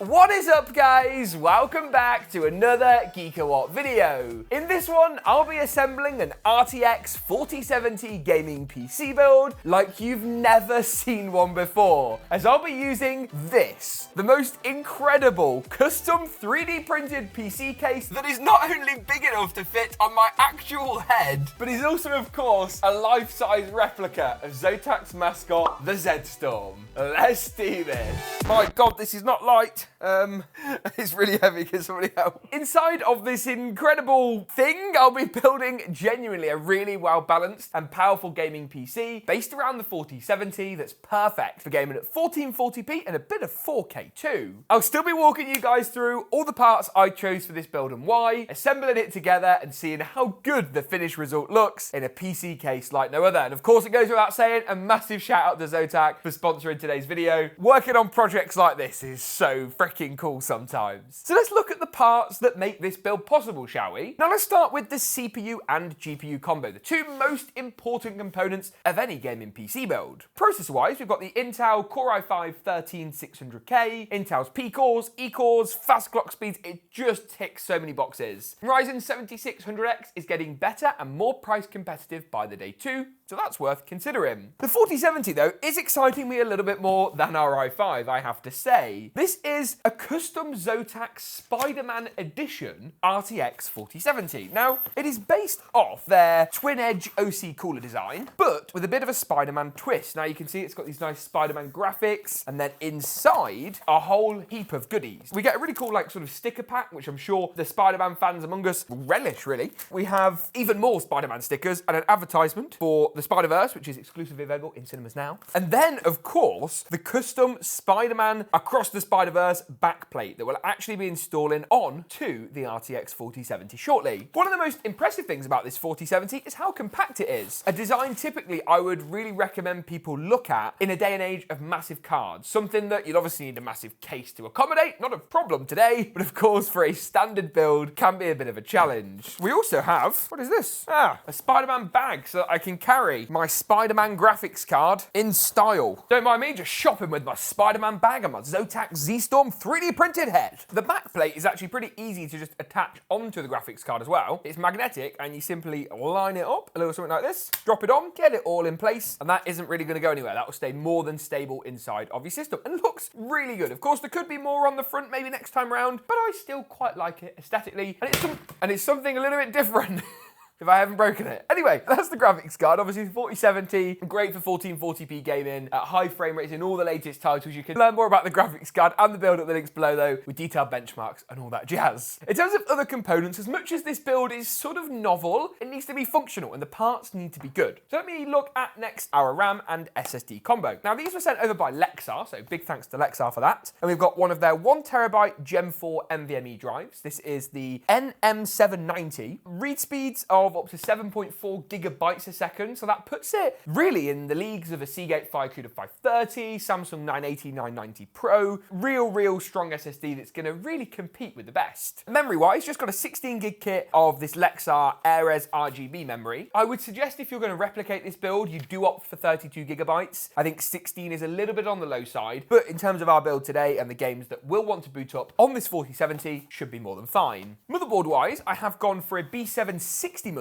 What is up, guys? Welcome back to another GeekaWhat video. In this one, I'll be assembling an RTX 4070 gaming PC build like you've never seen one before, as I'll be using this, the most incredible custom 3D printed PC case that is not only big enough to fit on my actual head, but is also, of course, a life-size replica of Zotac's mascot, the ZTORM. Let's do this. My God, this is not light. It's really heavy. Can somebody help? Inside of this incredible thing, I'll be building genuinely a really well-balanced and powerful gaming PC based around the 4070 that's perfect for gaming at 1440p and a bit of 4K too. I'll still be walking you guys through all the parts I chose for this build and why, assembling it together and seeing how good the finished result looks in a PC case like no other. And of course, it goes without saying, a massive shout out to Zotac for sponsoring today's video. Working on projects like this is so freaking cool sometimes. So let's look at the parts that make this build possible, shall we? Now let's start with the CPU and GPU combo, the two most important components of any gaming PC build. Processor-wise, we've got the Intel Core i5-13600K, Intel's P-cores, E-cores, fast clock speeds, it just ticks so many boxes. Ryzen 7600X is getting better and more price competitive by the day too, so that's worth considering. The 4070 though is exciting me a little bit more than our i5, I have to say. This is a custom Zotac Spider-Man Edition RTX 4070. Now, it is based off their twin-edge OC cooler design, but with a bit of a Spider-Man twist. Now you can see it's got these nice Spider-Man graphics, and then inside a whole heap of goodies. We get a really cool sort of sticker pack, which I'm sure the Spider-Man fans among us will relish, really. We have even more Spider-Man stickers and an advertisement for the Spider-Verse, which is exclusively available in cinemas now. And then, of course, the custom Spider-Man Across the Spider-Verse backplate that will actually be installing on to the RTX 4070 shortly. One of the most impressive things about this 4070 is how compact it is. A design typically I would really recommend people look at in a day and age of massive cards. Something that you'll obviously need a massive case to accommodate, not a problem today, but of course for a standard build can be a bit of a challenge. We also have, what is this? A Spider-Man bag so that I can carry my Spider-Man graphics card in style. Don't mind me just shopping with my Spider-Man bag and my Zotac ZTORM 3D printed head. The backplate is actually pretty easy to just attach onto the graphics card as well. It's magnetic and you simply line it up, a little something like this, drop it on, get it all in place, and that isn't really going to go anywhere. That will stay more than stable inside of your system and looks really good. Of course, there could be more on the front maybe next time around, but I still quite like it aesthetically, and it's something a little bit different. If I haven't broken it. Anyway, that's the graphics card. Obviously, 4070, great for 1440p gaming, at high frame rates in all the latest titles. You can learn more about the graphics card and the build at the links below, though, with detailed benchmarks and all that jazz. In terms of other components, as much as this build is sort of novel, it needs to be functional and the parts need to be good. So let me look at next our RAM and SSD combo. Now, these were sent over by Lexar, so big thanks to Lexar for that. And we've got one of their 1TB Gen 4 NVMe drives. This is the NM790. Read speeds of up to 7.4 gigabytes a second, so that puts it really in the leagues of a Seagate FireCuda 530, Samsung 980, 990 Pro, real strong SSD that's going to really compete with the best. Memory-wise, just got a 16 gig kit of this Lexar Ares RGB memory. I would suggest if you're going to replicate this build, you do opt for 32 gigabytes. I think 16 is a little bit on the low side, but in terms of our build today and the games that will want to boot up on this 4070, should be more than fine. Motherboard-wise, I have gone for a B760 motherboard.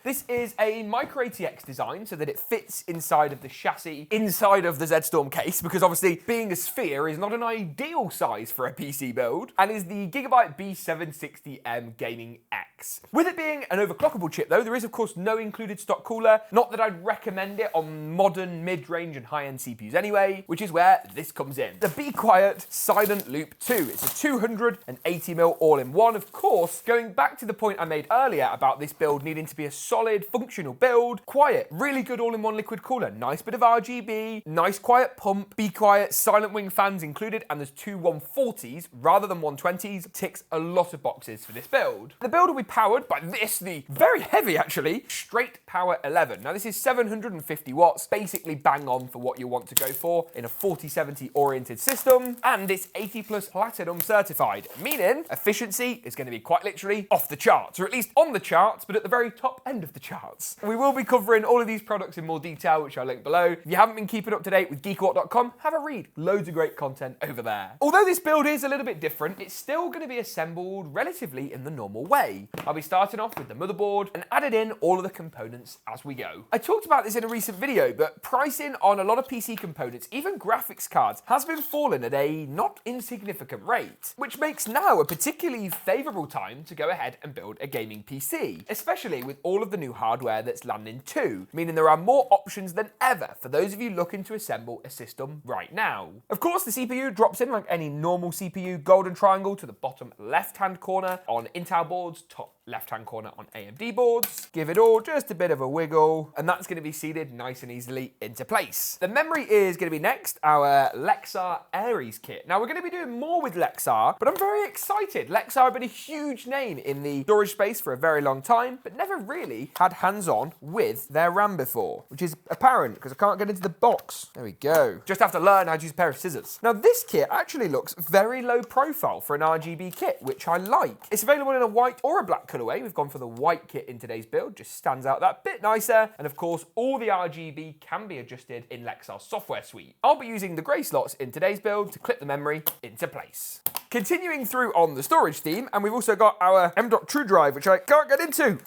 This is a micro ATX design so that it fits inside of the chassis, inside of the ZTORM case, because obviously being a sphere is not an ideal size for a PC build, and is the Gigabyte B760M Gaming X. With it being an overclockable chip though, there is of course no included stock cooler, not that I'd recommend it on modern mid-range and high-end CPUs anyway, which is where this comes in. The bequiet Silent Loop 2. It's a 280mm all-in-one. Of course, going back to the point I made earlier about this build needing to be a solid, functional build. Quiet, really good all-in-one liquid cooler. Nice bit of RGB, nice quiet pump, bequiet, silent wing fans included, and there's two 140s rather than 120s. Ticks a lot of boxes for this build. The build will be powered by this, the very heavy actually, Straight Power 11. Now this is 750 watts, basically bang on for what you want to go for in a 4070 oriented system, and it's 80 plus platinum certified, meaning efficiency is going to be quite literally off the charts, or at least on the charts, but at the very top end of the charts. We will be covering all of these products in more detail, which I'll link below. If you haven't been keeping up to date with GeekaWhat.com, have a read. Loads of great content over there. Although this build is a little bit different, it's still going to be assembled relatively in the normal way. I'll be starting off with the motherboard and added in all of the components as we go. I talked about this in a recent video, but pricing on a lot of PC components, even graphics cards, has been falling at a not insignificant rate, which makes now a particularly favourable time to go ahead and build a gaming PC, especially with all of the new hardware that's landing too, meaning there are more options than ever for those of you looking to assemble a system right now. Of course, the CPU drops in like any normal CPU, golden triangle to the bottom left-hand corner on Intel boards, top left-hand corner on AMD boards. Give it all just a bit of a wiggle, and that's going to be seated nice and easily into place. The memory is going to be next, our Lexar Aries kit. Now, we're going to be doing more with Lexar, but I'm very excited. Lexar have been a huge name in the storage space for a very long time, but never really had hands-on with their RAM before, which is apparent because I can't get into the box. There we go. Just have to learn how to use a pair of scissors. Now, this kit actually looks very low profile for an RGB kit, which I like. It's available in a white or a black colorway. We've gone for the white kit in today's build, just stands out that bit nicer. And of course, all the RGB can be adjusted in Lexar's software suite. I'll be using the grey slots in today's build to clip the memory into place. Continuing through on the storage theme, and we've also got our M.2 drive, which I can't get into.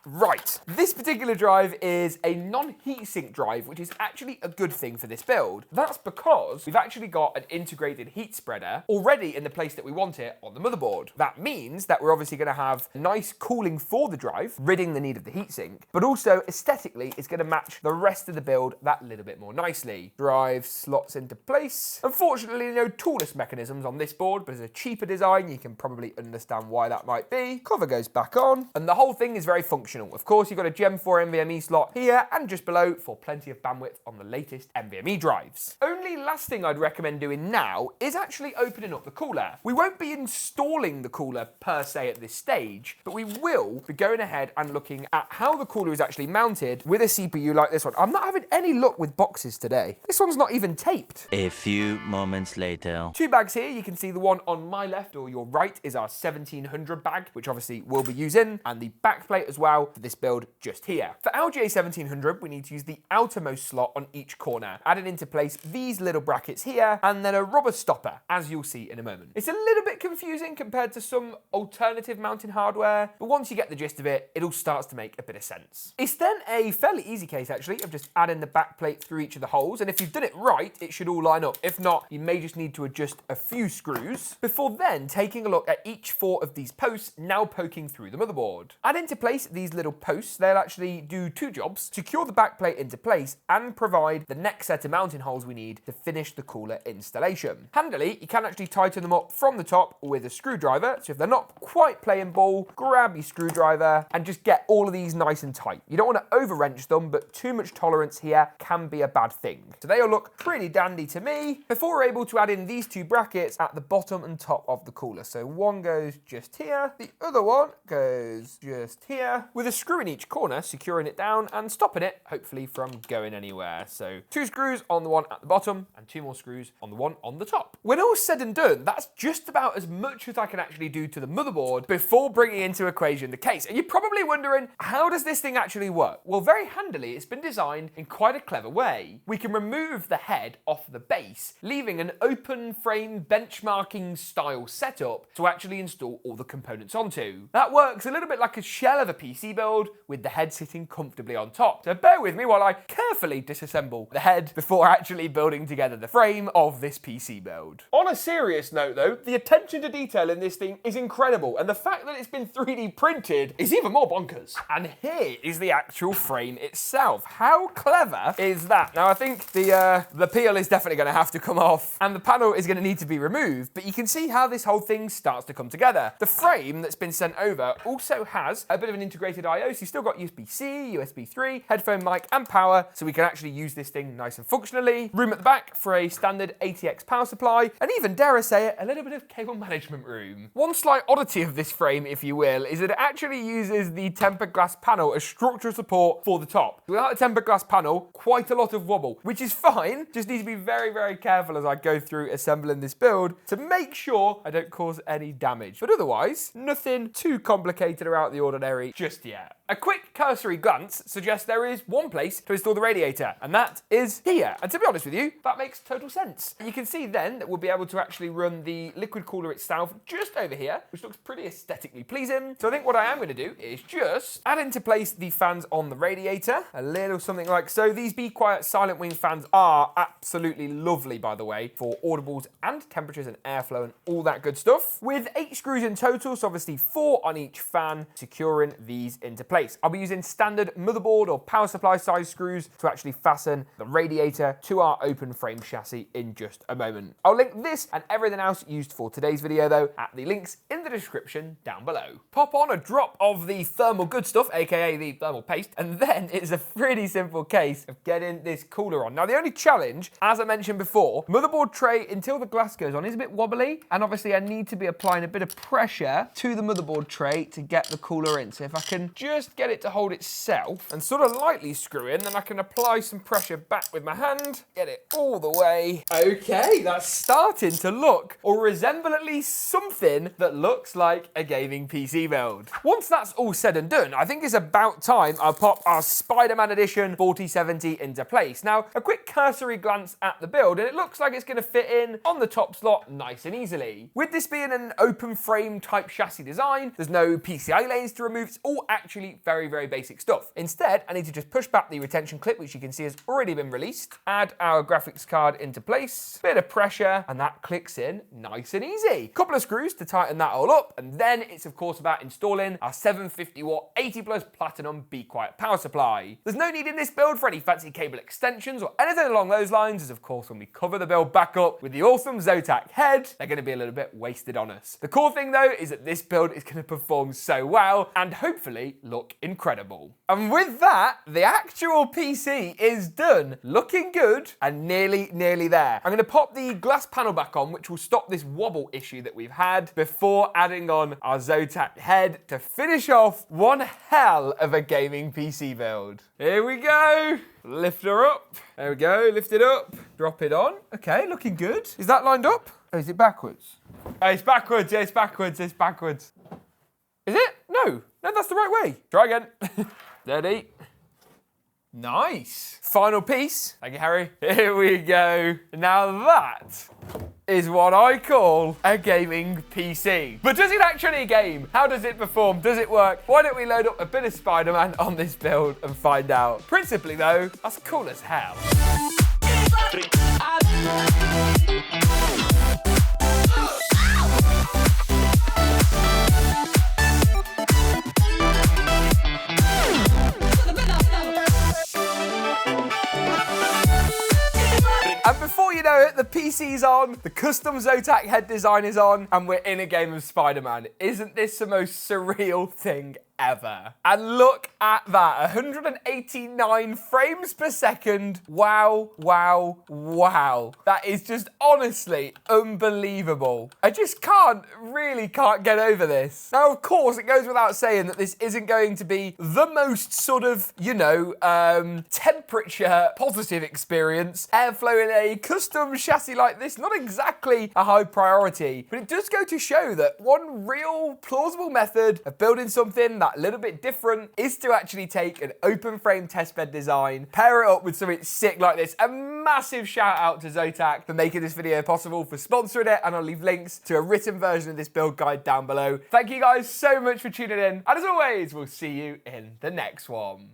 Right, this particular drive is a non-heatsink drive, which is actually a good thing for this build. That's because we've actually got an integrated heat spreader already in the place that we want it on the motherboard. That means that we're obviously going to have nice cooling for the drive, ridding the need of the heatsink, but also aesthetically it's going to match the rest of the build that little bit more nicely. Drive slots into place. Unfortunately, no toolless mechanisms on this board, but as a cheaper design, you can probably understand why that might be. Cover goes back on, and the whole thing is very functional. Of course, you've got a Gen 4 NVMe slot here and just below for plenty of bandwidth on the latest NVMe drives. Only last thing I'd recommend doing now is actually opening up the cooler. We won't be installing the cooler per se at this stage, but we will be going ahead and looking at how the cooler is actually mounted with a CPU like this one. I'm not having any luck with boxes today. This one's not even taped. A few moments later. Two bags here. You can see the one on my left or your right is our 1700 bag, which obviously we'll be using, and the backplate as well for this build just here. For LGA 1700, we need to use the outermost slot on each corner, adding into place these little brackets here, and then a rubber stopper, as you'll see in a moment. It's a little bit confusing compared to some alternative mounting hardware, but once you get the gist of it, it all starts to make a bit of sense. It's then a fairly easy case, actually, of just adding the backplate through each of the holes, and if you've done it right, it should all line up. If not, you may just need to adjust a few screws, before then taking a look at each 4 of these posts now poking through the motherboard. Add into place these little posts. They'll actually do 2 jobs: secure the backplate into place and provide the next set of mounting holes we need to finish the cooler installation. Handily, you can actually tighten them up from the top with a screwdriver, so if they're not quite playing ball, grab your screwdriver and just get all of these nice and tight. You don't want to over wrench them, but too much tolerance here can be a bad thing. So they'll look pretty dandy to me before we're able to add in these 2 brackets at the bottom and top of the cooler. So one goes just here, the other one goes just here, with a screw in each corner, securing it down and stopping it, hopefully, from going anywhere. So 2 screws on the one at the bottom and 2 more screws on the one on the top. When all said and done, that's just about as much as I can actually do to the motherboard before bringing into equation the case. And you're probably wondering, how does this thing actually work? Well, very handily, it's been designed in quite a clever way. We can remove the head off the base, leaving an open frame benchmarking style setup to actually install all the components onto. That works a little bit like a shell of a PC build, with the head sitting comfortably on top. So bear with me while I carefully disassemble the head before actually building together the frame of this PC build. On a serious note though, the attention to detail in this thing is incredible, and the fact that it's been 3D printed is even more bonkers. And here is the actual frame itself. How clever is that? Now I think the peel is definitely going to have to come off, and the panel is going to need to be removed, but you can see how this whole thing starts to come together. The frame that's been sent over also has a bit of an integrated integrated I/O, so you've still got USB-C, USB 3, headphone mic, and power, so we can actually use this thing nice and functionally. Room at the back for a standard ATX power supply, and even, dare I say it, a little bit of cable management room. One slight oddity of this frame, if you will, is that it actually uses the tempered glass panel as structural support for the top. Without a tempered glass panel, quite a lot of wobble, which is fine, just need to be very, very careful as I go through assembling this build to make sure I don't cause any damage. But otherwise, nothing too complicated or out of the ordinary just yet. A quick cursory glance suggests there is one place to install the radiator, and that is here. And to be honest with you, that makes total sense. You can see then that we'll be able to actually run the liquid cooler itself just over here, which looks pretty aesthetically pleasing. So I think what I am going to do is just add into place the fans on the radiator, a little something like so. These bequiet silent wing fans are absolutely lovely, by the way, for audibles and temperatures and airflow and all that good stuff. With 8 screws in total, so obviously 4 on each fan, securing these into place. I'll be using standard motherboard or power supply size screws to actually fasten the radiator to our open frame chassis in just a moment. I'll link this and everything else used for today's video though at the links in the description down below. Pop on a drop of the thermal good stuff, aka the thermal paste, and then it's a pretty simple case of getting this cooler on. Now the only challenge, as I mentioned before, motherboard tray until the glass goes on is a bit wobbly, and obviously I need to be applying a bit of pressure to the motherboard tray to get the cooler in. So if I can just get it to hold itself and sort of lightly screw in, then I can apply some pressure back with my hand, get it all the way. Okay, that's starting to look or resemble at least something that looks like a gaming PC build. Once that's all said and done, I think it's about time I pop our Spider-Man edition 4070 into place. Now, a quick cursory glance at the build, and it looks like it's going to fit in on the top slot nice and easily. With this being an open frame type chassis design, there's no PCI lanes to remove. It's all actually very, very basic stuff. Instead, I need to just push back the retention clip, which you can see has already been released, add our graphics card into place, bit of pressure, and that clicks in nice and easy. Couple of screws to tighten that all up, and then it's of course about installing our 750 watt 80 plus platinum bequiet power supply. There's no need in this build for any fancy cable extensions or anything along those lines, as of course when we cover the build back up with the awesome Zotac head, they're going to be a little bit wasted on us. The cool thing though is that this build is going to perform so well and hopefully look incredible. And with that, the actual PC is done, looking good and nearly there. I'm going to pop the glass panel back on, which will stop this wobble issue that we've had, before adding on our Zotac head to finish off one hell of a gaming PC build. Here we go. Lift her up. There we go, lift it up, drop it on. Okay, looking good. Is that lined up? Oh, is it backwards? Oh, it's backwards, yeah, it's backwards, it's backwards. Is it? No, that's the right way. Try again. Steady. Nice. Final piece. Thank you, Harry. Here we go. Now that is what I call a gaming PC. But does it actually game? How does it perform? Does it work? Why don't we load up a bit of Spider-Man on this build and find out? Principally though, that's cool as hell. And before you know it, the PC's on, the custom Zotac head design is on, and we're in a game of Spider-Man. Isn't this the most surreal thing ever? And look at that, 189 frames per second. Wow, wow, wow. That is just honestly unbelievable. I just really can't get over this. Now, of course, it goes without saying that this isn't going to be the most sort of, temperature positive experience. Airflow in a custom chassis like this, not exactly a high priority, but it does go to show that one real plausible method of building something that a little bit different is to actually take an open frame testbed design, pair it up with something sick like this. A massive shout out to Zotac for making this video possible, for sponsoring it, and I'll leave links to a written version of this build guide down below. Thank you guys so much for tuning in, and as always, we'll see you in the next one.